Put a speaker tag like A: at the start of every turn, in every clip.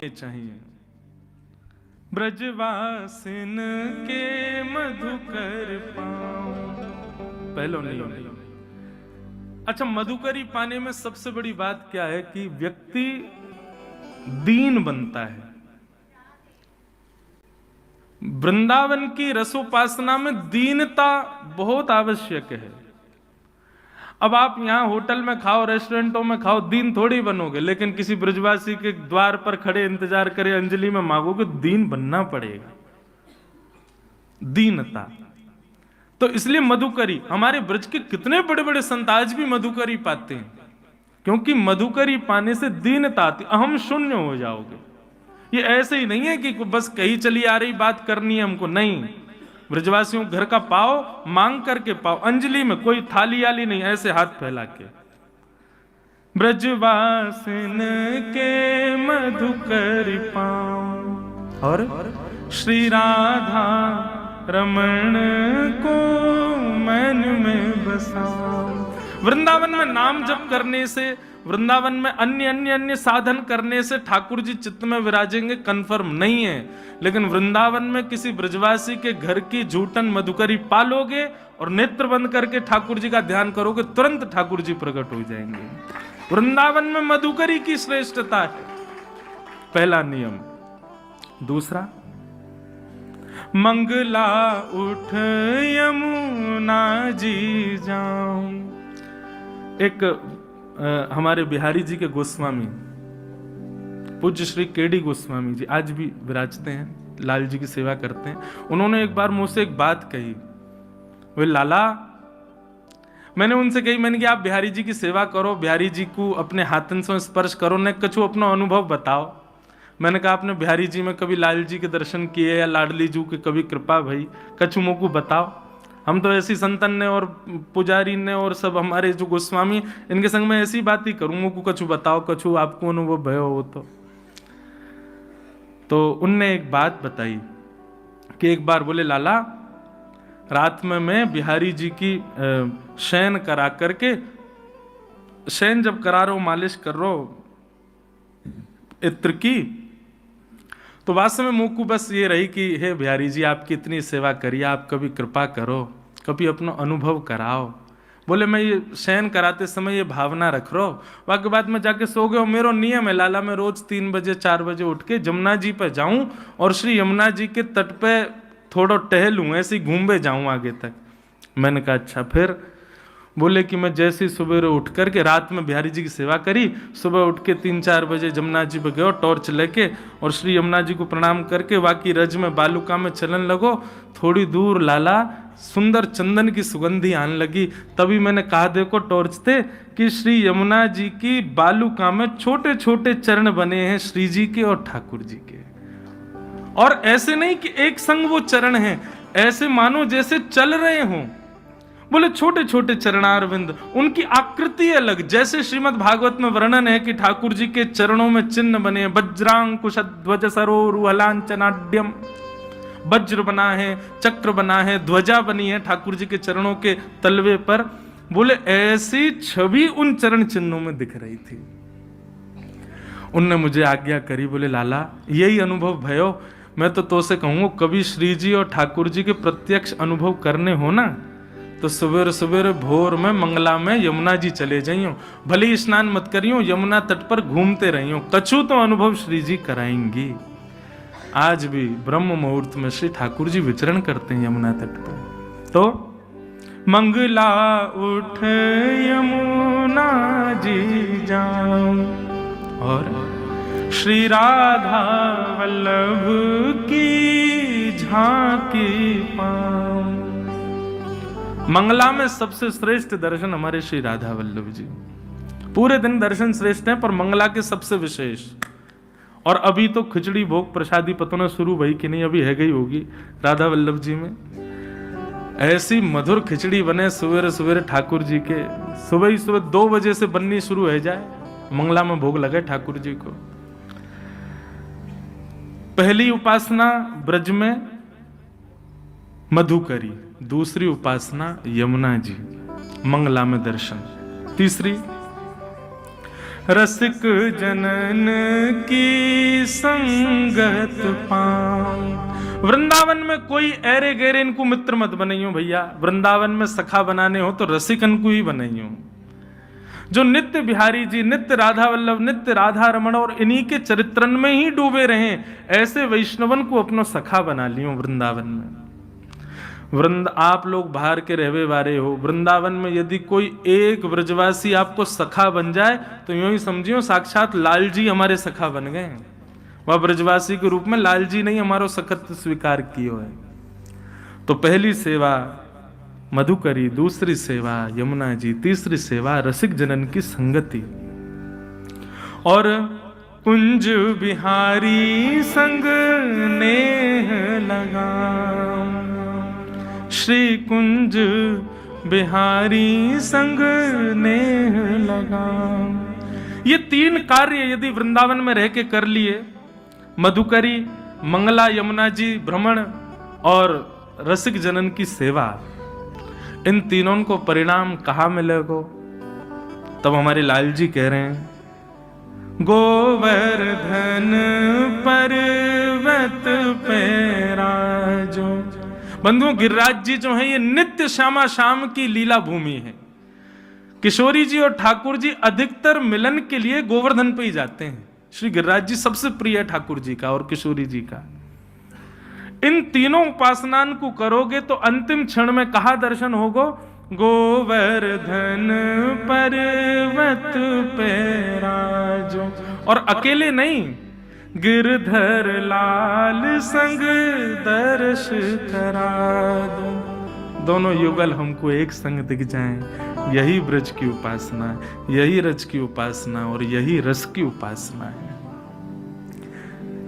A: ये चाहिए। ब्रजवासिन के मधुकर पाऊं, पहलो नियम। अच्छा, मधुकरी पाने में सबसे बड़ी बात क्या है कि व्यक्ति दीन बनता है। वृंदावन की रसोपासना में दीनता बहुत आवश्यक है। अब आप यहां होटल में खाओ, रेस्टोरेंटों में खाओ, दीन थोड़ी बनोगे, लेकिन किसी ब्रजवासी के द्वार पर खड़े इंतजार करे, अंजलि में मांगोगे, दीन बनना पड़ेगा। दीनता। तो इसलिए मधुकरी, हमारे ब्रज के कितने बड़े बड़े संत आज भी मधुकरी पाते हैं, क्योंकि मधुकरी पाने से दीनता आती, अहम शून्य हो जाओगे। ये ऐसे ही नहीं है कि बस कहीं चली आ रही बात करनी है हमको, नहीं। ब्रजवासियों घर का पाओ, मांग करके पाओ, अंजलि में कोई थाली आली नहीं, ऐसे हाथ फैला के। ब्रजवासिन के मधुकर पाओ और श्री राधा रमण को मन में बसाओ। वृंदावन में नाम जप करने से, वृंदावन में अन्य साधन करने से ठाकुर जी चित्त में विराजेंगे, कंफर्म नहीं है। लेकिन वृंदावन में किसी ब्रजवासी के घर की झूठन मधुकरी पालोगे और नेत्र बंद करके ठाकुर जी का ध्यान करोगे, तुरंत ठाकुर जी प्रकट हो जाएंगे। वृंदावन में मधुकरी की श्रेष्ठता है, पहला नियम। दूसरा, मंगला उठ यमुना जी जाऊं। एक हमारे बिहारी जी के गोस्वामी, पूज्य श्री केडी गोस्वामी जी, आज भी विराजते हैं, लाल जी की सेवा करते हैं। उन्होंने एक बार मुझसे एक बात कही, वे लाला, मैंने उनसे कही, मैंने कहा आप बिहारी जी की सेवा करो, बिहारी जी को अपने हाथन से स्पर्श करो, ने कछु अपना अनुभव बताओ। मैंने कहा आपने बिहारी जी में कभी लाल जी के दर्शन किए या लाडली जी की कभी कृपा भई, कछु मोको बताओ। हम तो ऐसी संतन ने और पुजारी ने और सब हमारे जो गोस्वामी, इनके संग में ऐसी बात ही करूं, मोको कछु बताओ, कछु आपको अनुभव भयो हो तो उनने एक बात बताई कि एक बार बोले लाला, रात में मैं बिहारी जी की शयन करा करके, शयन जब करा रहा हूं, मालिश कर रहा हूं इत्र की, तो वास्तव में मुंह को बस ये रही कि हे बिहारी जी, आपकी इतनी सेवा करिए, आप कभी कृपा करो, कभी अपना अनुभव कराओ। बोले मैं ये शयन कराते समय ये भावना रख रहा हूं, बाकी बाद में जाके सो गए। मेरो नियम है लाला, मैं रोज 3 बजे 4 बजे उठ के यमुना जी पे जाऊं और श्री यमुना जी के तट पे थोड़ा टहलूं, ऐसे ही घूमे जाऊं आगे तक। मैंने कहा अच्छा। फिर बोले कि मैं जैसे सुबह उठ करके, रात में बिहारी जी की सेवा करी, सुबह उठ के 3-4 बजे यमुना जी पे गयो टॉर्च लेके, और श्री यमुना जी को प्रणाम करके वाकी रज में बालुका में चलन लगो। थोड़ी दूर लाला सुंदर चंदन की सुगंधी आने लगी। तभी मैंने कहा देखो टॉर्च थे कि श्री यमुना जी की बालुका में छोटे छोटे चरण बने हैं, श्री जी के और ठाकुर जी के। और ऐसे नहीं कि एक संग वो चरण हैं, ऐसे मानो जैसे चल रहे हों। बोले छोटे छोटे चरणारविंद, उनकी आकृति अलग। जैसे श्रीमद् भागवत में वर्णन है कि ठाकुर जी के चरणों में चिन्ह बने, वज्रांकुश ध्वज सरोरुहलांचनाड्यम, वज्र बना है, चक्र बना है, ध्वजा बनी है ठाकुर जी के चरणों के तलवे पर। बोले ऐसी छवि उन चरण चिन्हों में दिख रही थी। उनने मुझे आज्ञा करी, बोले लाला यही अनुभव भयो, मैं तो से कहूंगा कभी श्री जी और ठाकुर जी के प्रत्यक्ष अनुभव करने हो ना, तो सवेरे सवेरे भोर में मंगला में यमुना जी चले जाइयो, भले ही स्नान मत करियो, यमुना तट पर घूमते रहियो, कछु तो अनुभव श्री जी कराएंगी। आज भी ब्रह्म मुहूर्त में श्री ठाकुर जी विचरण करते हैं यमुना तट पर। तो मंगला उठ यमुना जी जाऊं और श्री राधा वल्लभ की झांकी पाऊं। मंगला में सबसे श्रेष्ठ दर्शन हमारे श्री राधा वल्लभ जी। पूरे दिन दर्शन श्रेष्ठ हैं, पर मंगला के सबसे विशेष। और अभी तो खिचड़ी भोग प्रसादी पतना शुरू भई कि नहीं, अभी है गई होगी राधा वल्लभ जी में। ऐसी मधुर खिचड़ी बने सवेरे सवेरे ठाकुर जी के, सुबह ही सुबह 2 बजे से बननी शुरू हो जाए, मंगला में भोग लगे ठाकुर जी को। पहली उपासना ब्रज में मधुकरी, दूसरी उपासना यमुना जी, मंगला में दर्शन। तीसरी रसिक जनन की संगत पाऊं। वृंदावन में कोई ऐरे गहरे इनको मित्र मत बनाइयो भैया। वृंदावन में सखा बनाने हो तो रसिकन को ही बनाइयो, जो नित्य बिहारी जी, नित्य राधा वल्लभ, नित्य राधा रमण और इन्हीं के चरित्रन में ही डूबे रहे, ऐसे वैष्णवन को अपना सखा बना लियो वृंदावन में। आप लोग बाहर के रहवे वाले हो, वृंदावन में यदि कोई एक ब्रजवासी आपको सखा बन जाए तो यूं ही समझियो साक्षात लाल जी हमारे सखा बन गए। वह ब्रजवासी के रूप में लाल जी नहीं हमारो सखत स्वीकार कियो है। तो पहली सेवा मधुकरी, दूसरी सेवा यमुना जी, तीसरी सेवा रसिक जनन की संगति। और कुंज बिहारी संग नेह लगा, श्री कुंज बिहारी संग नेह लगा। ये तीन कार्य यदि वृंदावन में रह के कर लिए, मधुकरी, मंगला यमुना जी भ्रमण और रसिक जनन की सेवा, इन तीनों को परिणाम कहाँ मिलेगा? तब हमारे लाल जी कह रहे हैं, गोवर्धन पर्वत पे राजो। बंधुओं, गिरिराज जी जो है ये नित्य श्यामा शाम की लीला भूमि है। किशोरी जी और ठाकुर जी अधिकतर मिलन के लिए गोवर्धन पे ही जाते हैं। श्री गिरिराज जी सबसे प्रिय है ठाकुर जी का और किशोरी जी का। इन तीनों उपासनान को करोगे तो अंतिम क्षण में कहा दर्शन होगो? गोवर्धन पर्वत पे राजो। और अकेले नहीं, गिरधर लाल संग दर्श करा दो। दोनों युगल हमको एक संग दिख जाएं। यही ब्रज की उपासना है, यही रज की उपासना और यही रस की उपासना है।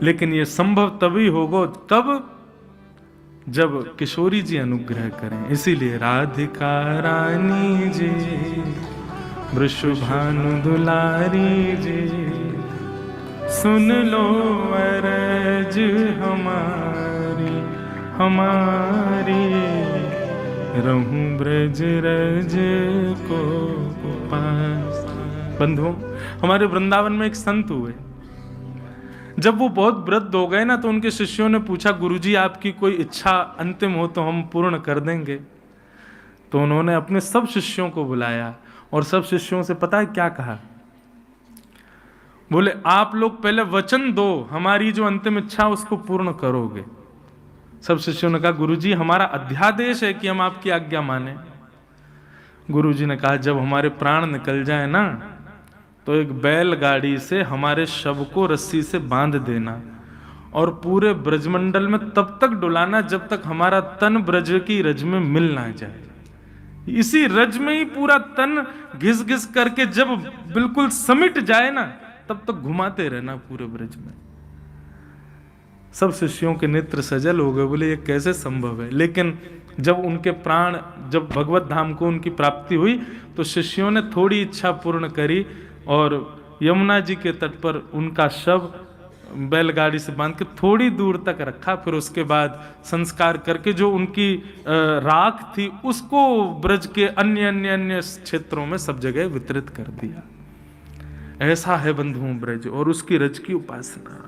A: लेकिन ये संभव तभी होगा तब जब किशोरी जी अनुग्रह करें। इसीलिए राधिका रानी जी, वृषभानु दुलारी जी, सुन लो अरज हमारी हमारी, रहूं ब्रज रज को पास। बंधुओं, हमारे वृंदावन में एक संत हुए। जब वो बहुत वृद्ध हो गए ना, तो उनके शिष्यों ने पूछा, गुरुजी आपकी कोई इच्छा अंतिम हो तो हम पूर्ण कर देंगे। तो उन्होंने अपने सब शिष्यों को बुलाया और सब शिष्यों से पता है क्या कहा? बोले, आप लोग पहले वचन दो, हमारी जो अंतिम इच्छा उसको पूर्ण करोगे। सब शिष्यों ने कहा, गुरुजी हमारा अध्यादेश है कि हम आपकी आज्ञा माने। गुरुजी ने कहा, जब हमारे प्राण निकल जाए ना, तो एक बैलगाड़ी से हमारे शव को रस्सी से बांध देना और पूरे ब्रजमंडल में तब तक डुलाना जब तक हमारा तन ब्रज की रज में मिल ना जाए। इसी रज में ही पूरा तन घिस घिस करके जब बिल्कुल समिट जाए ना, तब तक घुमाते रहना पूरे ब्रज में। सब शिष्यों के नेत्र सजल हो गए, बोले ये कैसे संभव है? लेकिन जब उनके प्राण, जब भगवत धाम को उनकी प्राप्ति हुई, तो शिष्यों ने थोड़ी इच्छा पूर्ण करी और यमुना जी के तट पर उनका शव बैलगाड़ी से बांध के थोड़ी दूर तक रखा। फिर उसके बाद संस्कार करके जो उनकी राख थी उसको ब्रज के अन्य अन्य अन्य क्षेत्रों में सब जगह वितरित कर दिया। ऐसा है बंधुओं ब्रज और उसकी रज की उपासना।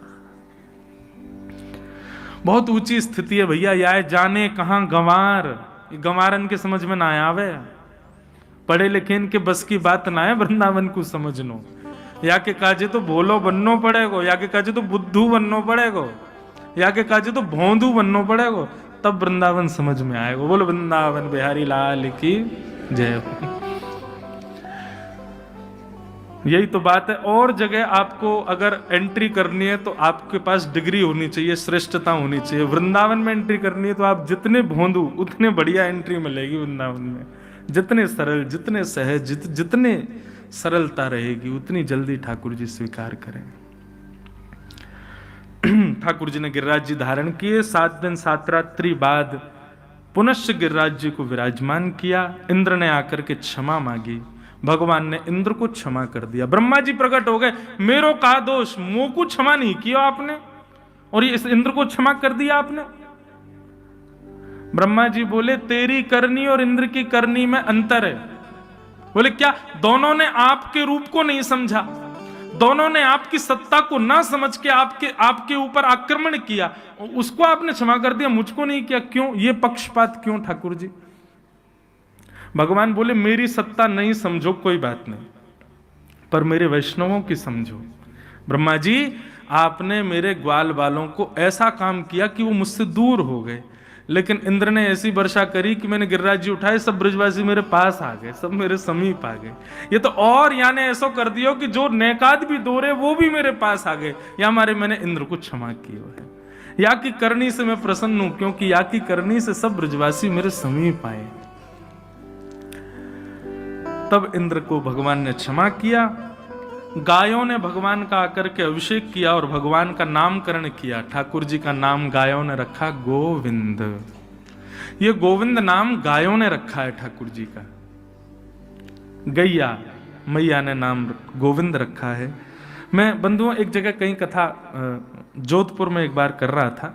A: बहुत ऊंची स्थिति है भैया। या जाने कहां गंवार, गंवारन के समझ में ना आवे, पढ़े लिखे इनके बस की बात ना है वृंदावन को समझनो। या के काजे तो भोलो बननो पड़ेगो, या के काजे तो बुद्धू बननो पड़ेगो, या के काजे तो भोंदू बननो पड़ेगो, तब वृंदावन समझ में आएगा। बोलो वृंदावन बिहारी लाल की जय। यही तो बात है। और जगह आपको अगर एंट्री करनी है तो आपके पास डिग्री होनी चाहिए, श्रेष्ठता होनी चाहिए। वृंदावन में एंट्री करनी है तो आप जितने भोंदू उतने बढ़िया एंट्री मिलेगी वृंदावन में। जितने सरल, जितने सहज, जितने सरलता रहेगी उतनी जल्दी ठाकुर जी स्वीकार करें। ठाकुर जी ने गिरिराज जी धारण किए। 7 दिन 7 रात्रि बाद पुनश्च गिरिराज जी को विराजमान किया। इंद्र ने आकर के क्षमा मांगी, भगवान ने इंद्र को क्षमा कर दिया। ब्रह्मा जी प्रकट हो गए, मेरो का दोष, मुंह को क्षमा नहीं किया आपने और ये इस इंद्र को क्षमा कर दिया आपने। ब्रह्मा जी बोले, तेरी करनी और इंद्र की करनी में अंतर है। बोले क्या? दोनों ने आपके रूप को नहीं समझा। दोनों ने आपकी सत्ता को ना समझ के आपके ऊपर आक्रमण किया, उसको आपने क्षमा कर दिया, मुझको नहीं किया, क्यों? ये पक्षपात क्यों ठाकुर जी? भगवान बोले मेरी सत्ता नहीं समझो कोई बात नहीं, पर मेरे वैष्णवों की समझो। ब्रह्मा जी, आपने मेरे ग्वाल वालों को ऐसा काम किया कि वो मुझसे दूर हो गए, लेकिन इंद्र ने ऐसी वर्षा करी कि मैंने गिरिराज जी उठाए, सब ब्रजवासी मेरे पास आ गए, सब मेरे समीप आ गए। ये तो और याने ऐसा कर दियो कि जो नेकाद भी दूर है वो भी मेरे पास आ गए, या हमारे मैंने इंद्र को क्षमा किया है। या की करनी से मैं प्रसन्न हूं, क्योंकि या की करनी से सब ब्रजवासी मेरे समीप आए। तब इंद्र को भगवान ने क्षमा किया। गायों ने भगवान का आकर के अभिषेक किया और भगवान का नामकरण किया। ठाकुर जी का नाम गायों ने रखा गोविंद। ये गोविंद नाम गायों ने रखा है ठाकुर जी का। गैया मैया ने नाम गोविंद रखा है। मैं बंधुओं एक जगह कहीं कथा जोधपुर में एक बार कर रहा था,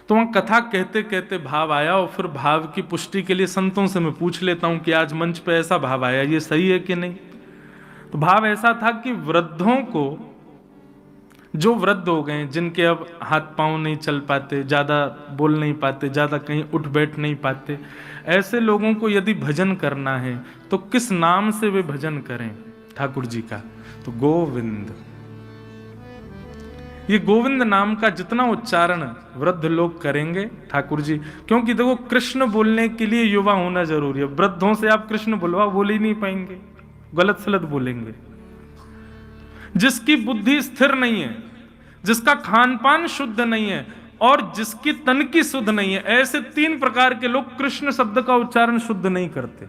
A: तो वहां कथा कहते कहते भाव आया, और फिर भाव की पुष्टि के लिए संतों से मैं पूछ लेता हूं कि आज मंच पे ऐसा भाव आया, ये सही है कि नहीं। तो भाव ऐसा था कि वृद्धों को, जो वृद्ध हो गए, जिनके अब हाथ पांव नहीं चल पाते, ज्यादा बोल नहीं पाते, ज्यादा कहीं उठ बैठ नहीं पाते, ऐसे लोगों को यदि भजन करना है तो किस नाम से वे भजन करें ठाकुर जी का? तो गोविंद। ये गोविंद नाम का जितना उच्चारण वृद्ध लोग करेंगे ठाकुर जी, क्योंकि देखो कृष्ण बोलने के लिए युवा होना जरूरी है। वृद्धों से आप कृष्ण बुलवाओ, बोल ही नहीं पाएंगे, गलत सलत बोलेंगे। जिसकी बुद्धि स्थिर नहीं है, जिसका खान पान शुद्ध नहीं है और जिसकी तन की शुद्ध नहीं है, ऐसे 3 प्रकार के लोग कृष्ण शब्द का उच्चारण शुद्ध नहीं करते।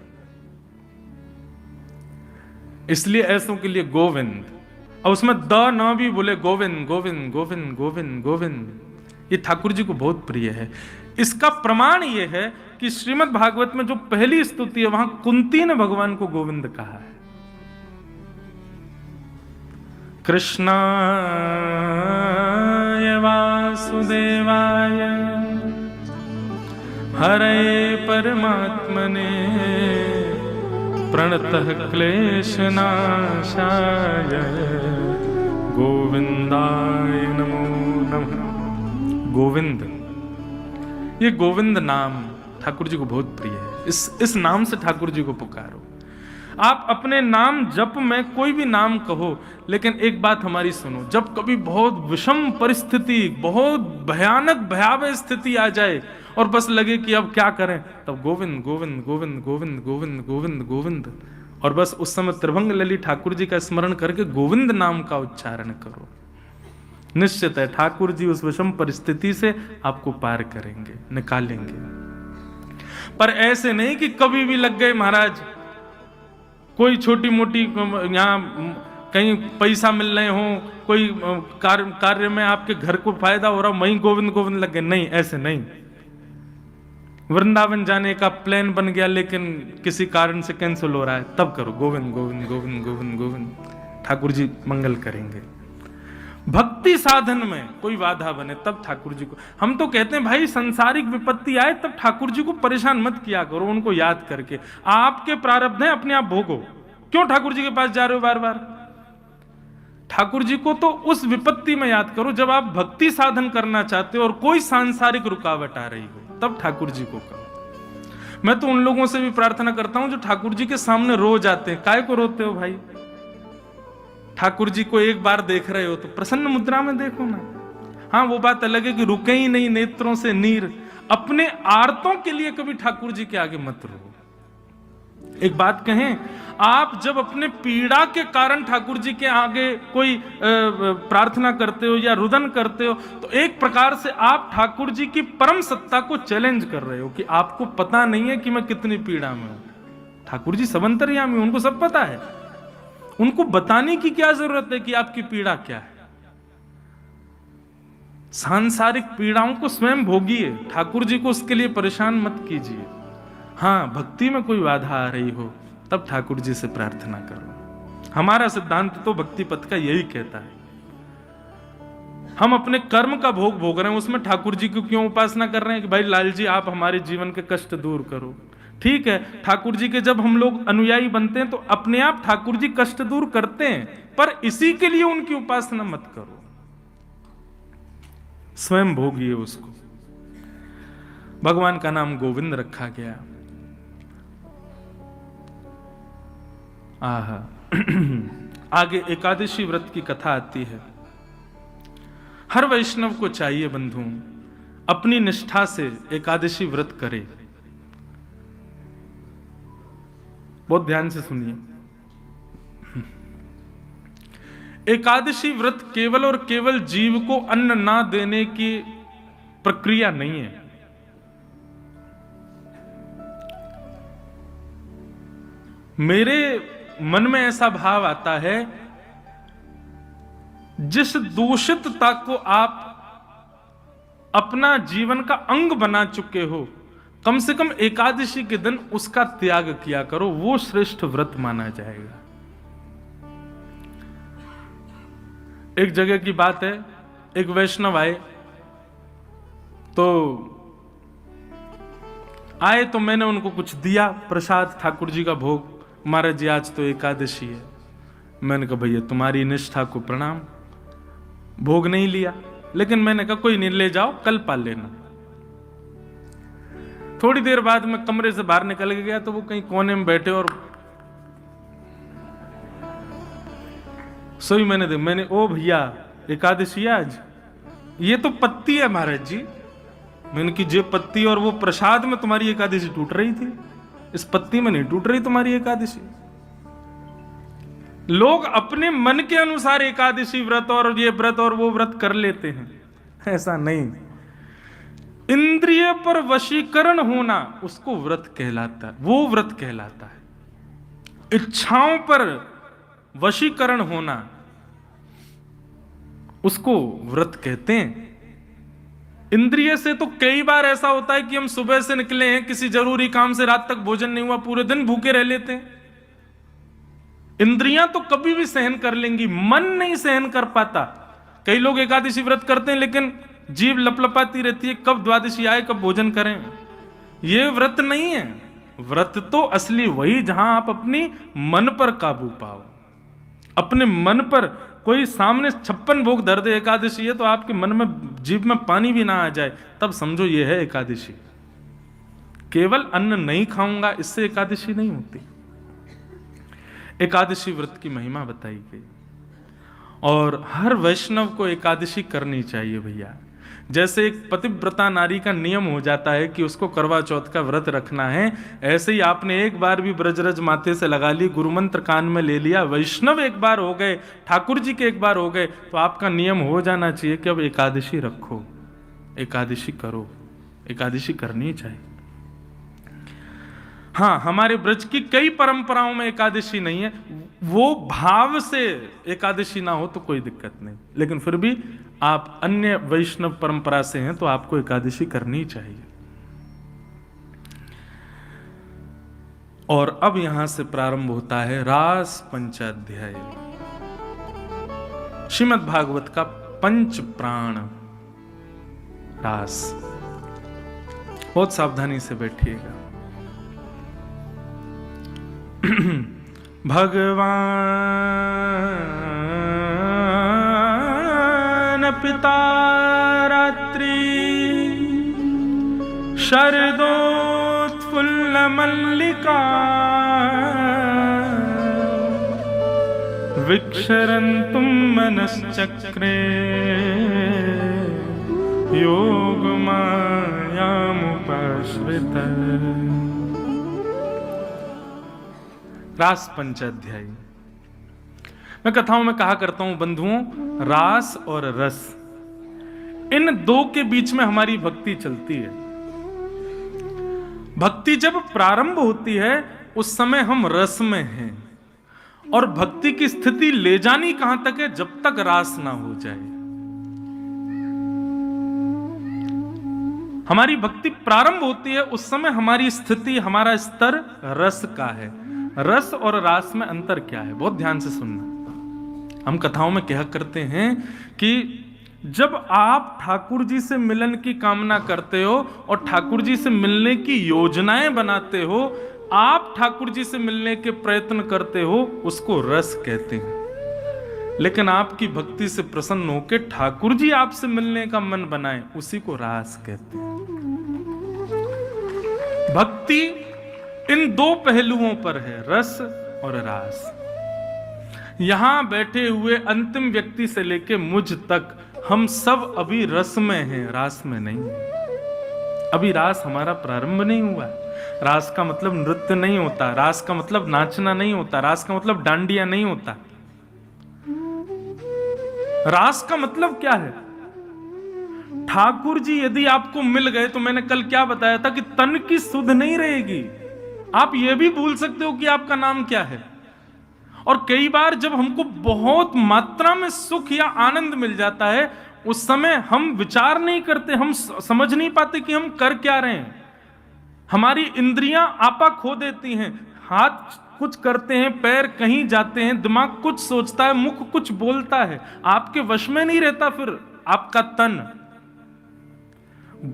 A: इसलिए ऐसों के लिए गोविंद, और उसमें द न भी बोले, गोविंद गोविंद गोविंद गोविंद गोविंद। ये ठाकुर जी को बहुत प्रिय है। इसका प्रमाण ये है कि श्रीमद् भागवत में जो पहली स्तुति है वहां कुंती ने भगवान को गोविंद कहा है। कृष्णाय वासुदेवाय हरे परमात्मने प्रणतः क्लेशनाशाय गोविंदाय नमो नमः। गोविंद, ये गोविंद नाम ठाकुर जी को बहुत प्रिय है। इस नाम से ठाकुर जी को पुकारो। आप अपने नाम जप में कोई भी नाम कहो, लेकिन एक बात हमारी सुनो, जब कभी बहुत विषम परिस्थिति, बहुत भयानक भयावह स्थिति आ जाए और बस लगे कि अब क्या करें, तब गोविंद गोविंद गोविंद गोविंद गोविंद गोविंद गोविंद, और बस उस समय त्रिभंग लली ठाकुर जी का स्मरण करके गोविंद नाम का उच्चारण करो। निश्चित है ठाकुर जी उस विषम परिस्थिति से आपको पार करेंगे, निकालेंगे। पर ऐसे नहीं कि कभी भी लग गए महाराज, कोई छोटी मोटी यहाँ कहीं पैसा मिल रहे हो, कोई कार्य में आपके घर को फायदा हो रहा, वहीं गोविंद गोविंद लग गए। नहीं, ऐसे नहीं। वृंदावन जाने का प्लान बन गया लेकिन किसी कारण से कैंसिल हो रहा है, तब करो गोविंद गोविंद गोविंद गोविंद गोविंद, ठाकुर जी मंगल करेंगे। भक्ति साधन में कोई बाधा बने तब ठाकुर जी को, हम तो कहते हैं भाई संसारिक विपत्ति आए तब ठाकुर जी को परेशान मत किया करो, उनको याद करके। आपके प्रारब्ध है, अपने आप भोगो। क्यों ठाकुर जी के पास जा रहे हो बार बार? ठाकुर जी को तो उस विपत्ति में याद करो जब आप भक्ति साधन करना चाहते हो और कोई सांसारिक रुकावट आ रही हो, तब ठाकुर जी को कहो। मैं तो उन लोगों से भी प्रार्थना करता हूं जो ठाकुर जी के सामने रो जाते हैं। काय को रोते हो भाई? ठाकुर जी को एक बार देख रहे हो तो प्रसन्न मुद्रा में देखो ना। हाँ, वो बात अलग है कि रुके ही नहीं नेत्रों से नीर। अपने आर्तों के लिए कभी ठाकुर जी के आगे मत रो। एक बात कहें, आप जब अपने पीड़ा के कारण ठाकुर जी के आगे कोई प्रार्थना करते हो या रुदन करते हो, तो एक प्रकार से आप ठाकुर जी की परम सत्ता को चैलेंज कर रहे हो कि आपको पता नहीं है कि मैं कितनी पीड़ा में हूं। ठाकुर जी सब अंतर्यामी, उनको सब पता है। उनको बताने की क्या जरूरत है कि आपकी पीड़ा क्या है? सांसारिक पीड़ाओं को स्वयं भोगिए, ठाकुर जी को उसके लिए परेशान मत कीजिए। हाँ, भक्ति में कोई बाधा आ रही हो तब ठाकुर जी से प्रार्थना करो। हमारा सिद्धांत तो भक्ति पथ का यही कहता है। हम अपने कर्म का भोग भोग रहे हैं, उसमें ठाकुर जी को क्यों उपासना कर रहे हैं कि भाई लाल जी आप हमारे जीवन के कष्ट दूर करो? ठीक है, ठाकुर जी के जब हम लोग अनुयायी बनते हैं तो अपने आप ठाकुर जी कष्ट दूर करते हैं, पर इसी के लिए उनकी उपासना मत करो, स्वयं भोगिए उसको। भगवान का नाम गोविंद रखा गया। आगे एकादशी व्रत की कथा आती है। हर वैष्णव को चाहिए बंधु अपनी निष्ठा से एकादशी व्रत करे। बहुत ध्यान से सुनिए। एकादशी व्रत केवल और केवल जीव को अन्न ना देने की प्रक्रिया नहीं है। मेरे मन में ऐसा भाव आता है, जिस दूषितता को आप अपना जीवन का अंग बना चुके हो, कम से कम एकादशी के दिन उसका त्याग किया करो, वो श्रेष्ठ व्रत माना जाएगा। एक जगह की बात है, एक वैष्णव आए तो मैंने उनको कुछ दिया प्रसाद, ठाकुर जी का भोग। महाराज जी आज तो एकादशी है। मैंने कहा भैया तुम्हारी निष्ठा को प्रणाम, भोग नहीं लिया, लेकिन मैंने कहा कोई नहीं, ले जाओ, कल पाल लेना। थोड़ी देर बाद मैं कमरे से बाहर निकल गया तो वो कहीं कोने में बैठे और सोई मैंने ओ भैया एकादशी आज, ये तो पत्ती है महाराज जी। मैंने की जे पत्ती और वो प्रसाद में तुम्हारी एकादशी टूट रही थी, इस पत्ती में नहीं टूट रही तुम्हारी एकादशी। लोग अपने मन के अनुसार एकादशी व्रत और ये व्रत और वो व्रत कर लेते हैं, ऐसा नहीं। इंद्रिय पर वशीकरण होना उसको व्रत कहलाता है, वो व्रत कहलाता है। इच्छाओं पर वशीकरण होना उसको व्रत कहते हैं। इंद्रिय से तो कई बार ऐसा होता है कि हम सुबह से निकले हैं किसी जरूरी काम से, रात तक भोजन नहीं हुआ, पूरे दिन भूखे रह लेते हैं। इंद्रियां तो कभी भी सहन कर लेंगी, मन नहीं सहन कर पाता। कई लोग एकादशी व्रत करते हैं लेकिन जीभ लपलपाती रहती है, कब द्वादशी आए, कब भोजन करें। यह व्रत नहीं है। व्रत तो असली वही जहां आप अपनी मन पर काबू पाओ, अपने मन पर। कोई सामने 56 भोग धर दे, एकादशी है, तो आपके मन में जीभ में पानी भी ना आ जाए, तब समझो यह है एकादशी। केवल अन्न नहीं खाऊंगा इससे एकादशी नहीं होती। एकादशी व्रत की महिमा बताई गई और हर वैष्णव को एकादशी करनी चाहिए भैया। जैसे एक पतिव्रता नारी का नियम हो जाता है कि उसको करवा चौथ का व्रत रखना है, ऐसे ही आपने एक बार भी ब्रजरज माथे से लगा ली, गुरु मंत्र कान में ले लिया, वैष्णव एक बार हो गए, ठाकुर जी के एक बार हो गए, तो आपका नियम हो जाना चाहिए कि अब एकादशी रखो, एकादशी करो, एकादशी करनी चाहिए। हाँ, हमारे ब्रज की कई परंपराओं में एकादशी नहीं है, वो भाव से एकादशी ना हो तो कोई दिक्कत नहीं, लेकिन फिर भी आप अन्य वैष्णव परंपरा से हैं तो आपको एकादशी करनी चाहिए। और अब यहां से प्रारंभ होता है रास पंचाध्याय, श्रीमद् भागवत का पंच प्राण रास। बहुत सावधानी से बैठिएगा। भगवान पिता रात्रि शरदोत्फुल्ल मल्लिका विक्षरन्तुं मनश्चक्रे योगमायामुपाश्रितः। रास पंचाध्यायी। मैं कथाओं में कहा करता हूं बंधुओं, रास और रस, इन दो के बीच में हमारी भक्ति चलती है। भक्ति जब प्रारंभ होती है उस समय हम रस में हैं, और भक्ति की स्थिति ले जानी कहां तक है, जब तक रास ना हो जाए। हमारी भक्ति प्रारंभ होती है उस समय हमारी स्थिति, हमारा स्तर रस का है। रस और रास में अंतर क्या है, बहुत ध्यान से सुनना। हम कथाओं में कहा करते हैं कि जब आप ठाकुर जी से मिलन की कामना करते हो और ठाकुर जी से मिलने की योजनाएं बनाते हो, आप ठाकुर जी से मिलने के प्रयत्न करते हो, उसको रस कहते हैं। लेकिन आपकी भक्ति से प्रसन्न होकर ठाकुर जी आपसे मिलने का मन बनाए, उसी को रास कहते हैं। भक्ति इन दो पहलुओं पर है, रस और रास। यहां बैठे हुए अंतिम व्यक्ति से लेके मुझ तक हम सब अभी रस में हैं, रास में नहीं। अभी रास हमारा प्रारंभ नहीं हुआ। रास का मतलब नृत्य नहीं होता, रास का मतलब नाचना नहीं होता, रास का मतलब डांडिया नहीं होता। रास का मतलब क्या है? ठाकुर जी यदि आपको मिल गए तो मैंने कल क्या बताया था कि तन की सुध नहीं रहेगी। आप यह भी भूल सकते हो कि आपका नाम क्या है। और कई बार जब हमको बहुत मात्रा में सुख या आनंद मिल जाता है, उस समय हम विचार नहीं करते, हम समझ नहीं पाते कि हम कर क्या रहे हैं। हमारी इंद्रियां आपा खो देती हैं, हाथ कुछ करते हैं, पैर कहीं जाते हैं, दिमाग कुछ सोचता है, मुख कुछ बोलता है, आपके वश में नहीं रहता फिर आपका तन।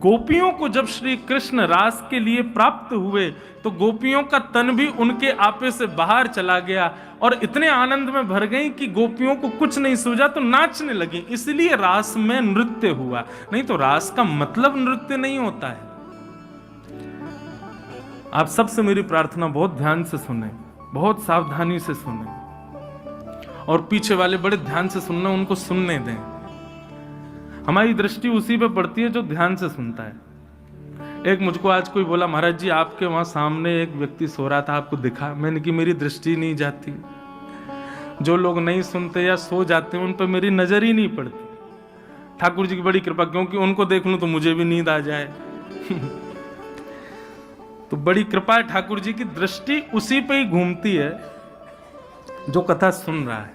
A: गोपियों को जब श्री कृष्ण रास के लिए प्राप्त हुए तो गोपियों का तन भी उनके आपे से बाहर चला गया और इतने आनंद में भर गई कि गोपियों को कुछ नहीं सूझा तो नाचने लगी। इसलिए रास में नृत्य हुआ, नहीं तो रास का मतलब नृत्य नहीं होता है। आप सबसे मेरी प्रार्थना, बहुत ध्यान से सुने, बहुत सावधानी से सुने, और पीछे वाले बड़े ध्यान से सुनना, उनको सुनने दें। हमारी दृष्टि उसी पे पड़ती है जो ध्यान से सुनता है। एक मुझको आज कोई बोला, महाराज जी आपके वहां सामने एक व्यक्ति सो रहा था, आपको दिखा? मैंने कि मेरी दृष्टि नहीं जाती। जो लोग नहीं सुनते या सो जाते हैं उन पर मेरी नजर ही नहीं पड़ती। ठाकुर जी की बड़ी कृपा, क्योंकि उनको देख लूं तो मुझे भी नींद आ जाए। तो बड़ी कृपा है ठाकुर जी की, दृष्टि उसी पे ही घूमती है जो कथा सुन रहा है।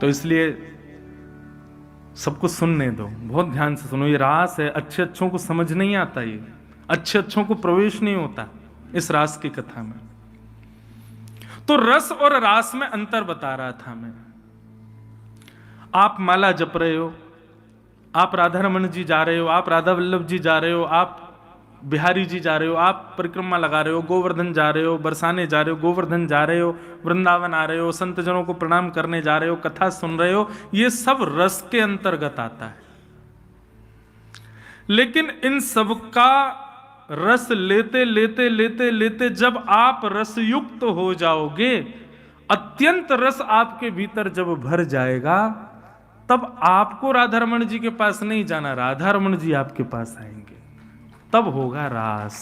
A: तो इसलिए सबको सुनने दो, बहुत ध्यान से सुनो। ये रास है, अच्छे अच्छों को समझ नहीं आता, ये अच्छे अच्छों को प्रवेश नहीं होता इस रास की कथा में। तो रस और रास में अंतर बता रहा था मैं। आप माला जप रहे हो, आप राधा रमन जी जा रहे हो, आप राधा वल्लभ जी जा रहे हो, आप बिहारी जी जा रहे हो, आप परिक्रमा लगा रहे हो, गोवर्धन जा रहे हो, बरसाने जा रहे हो, गोवर्धन जा रहे हो, वृंदावन आ रहे हो, संत जनों को प्रणाम करने जा रहे हो, कथा सुन रहे हो, ये सब रस के अंतर्गत आता है। लेकिन इन सब का रस लेते लेते लेते लेते जब आप रसयुक्त हो जाओगे, अत्यंत रस आपके भीतर जब भर जाएगा, तब आपको राधा रमन जी के पास नहीं जाना, राधा रमन जी आपके पास आएंगे, तब होगा रास।